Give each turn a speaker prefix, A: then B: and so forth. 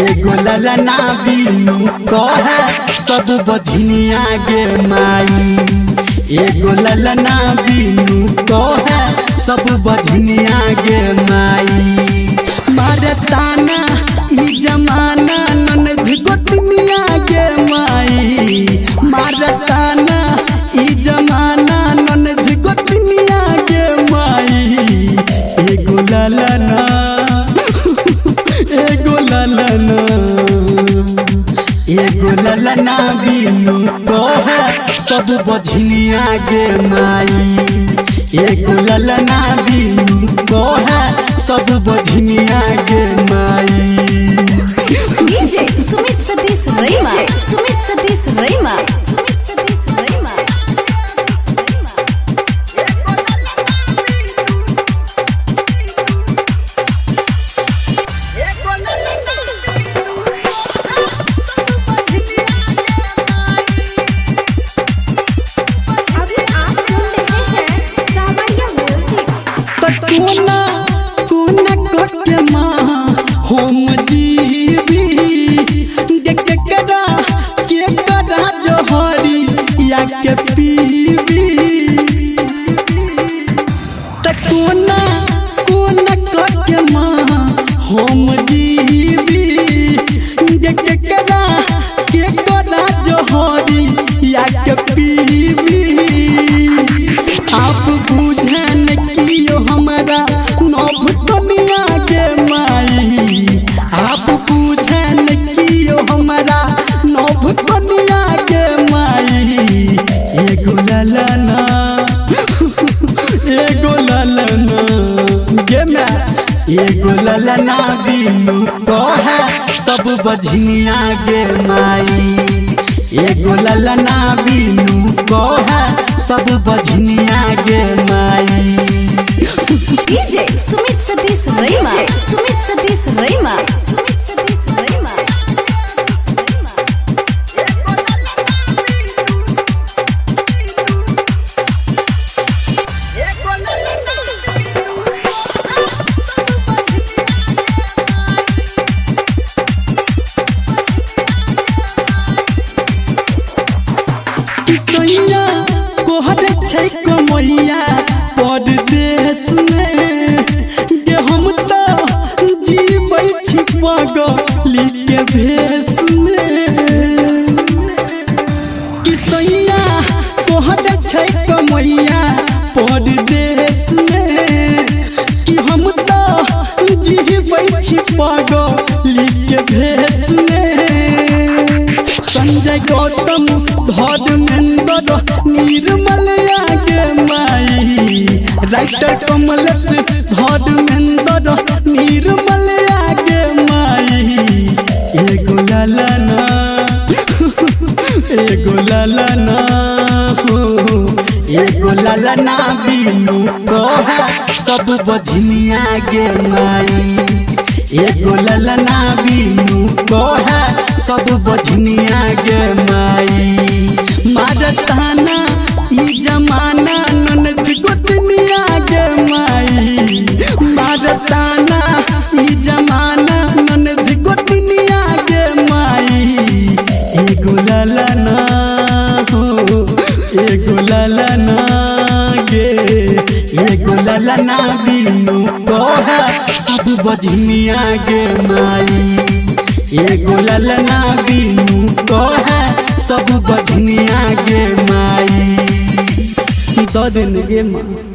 A: एगो ललना बिनु कहे सब बधिनिया गे माई। एगो ललना बिनु कहे सब बधिनिया गे माई। मारे ताना ई जमाना ननद गोतनिया गे माई। मारे ताना ई जमाना ननद गोतनिया गे माई। एगो ललना बिनु कहे सब बधिनिया गे माई। एगो ललना बिनु कहे सब बधिनिया गे माई।
B: डीजे सुमित सतीश रैमा, सुमित सतीश रैमा, सुमित सतीश रैमा।
A: कोना के माँ हम जीवी देख करा के करा जोहरी या के पीवी। कोना के माँ हम जीवी देख करा के करा जोहरी या के पीवी। आप बुझन कियो हमारा नभ कनिया के माई। आप बुझन कियो हमारा नभ कनिया के माई। एगो ललना गे माई। एगो ललना बिनु कहे सब बधिनिया गे माई। एगो ललना बिनु कहे सब बधिनिया गे माई।
B: डीजे सुमित सतीश रैमा, सुमित सतीश रैमा, सुमित सतीश रैमा।
A: सैया कोहर छै कमैया परदेश में गे। हम तो जीबै छी पगली के भेष में। कि सैया कोहर छै कमैया परदेश में कि हम तो जीबै छी पगली के भेष में। संजय गौतम धर्मेंद्र निर्मलिया के माई। राइटर कमलेश धर्मेंद्र निर्मलिया के माई। एगो ललना बिनु कहे सब बधिनिया गे माई। एगो ललना बिनु कहे सब बधिनिया गे माई। मारे ताना ई जमाना ननद गोतनिया गे माई। मारे ताना ई जमाना ननद गोतनिया गे माई। एगो ललना गे। एगो ललना बिनु कहे सब बधिनिया गे माई। एगो ललना बिनु कहे सब बधिनिया गे माई। दो दिन गे माई।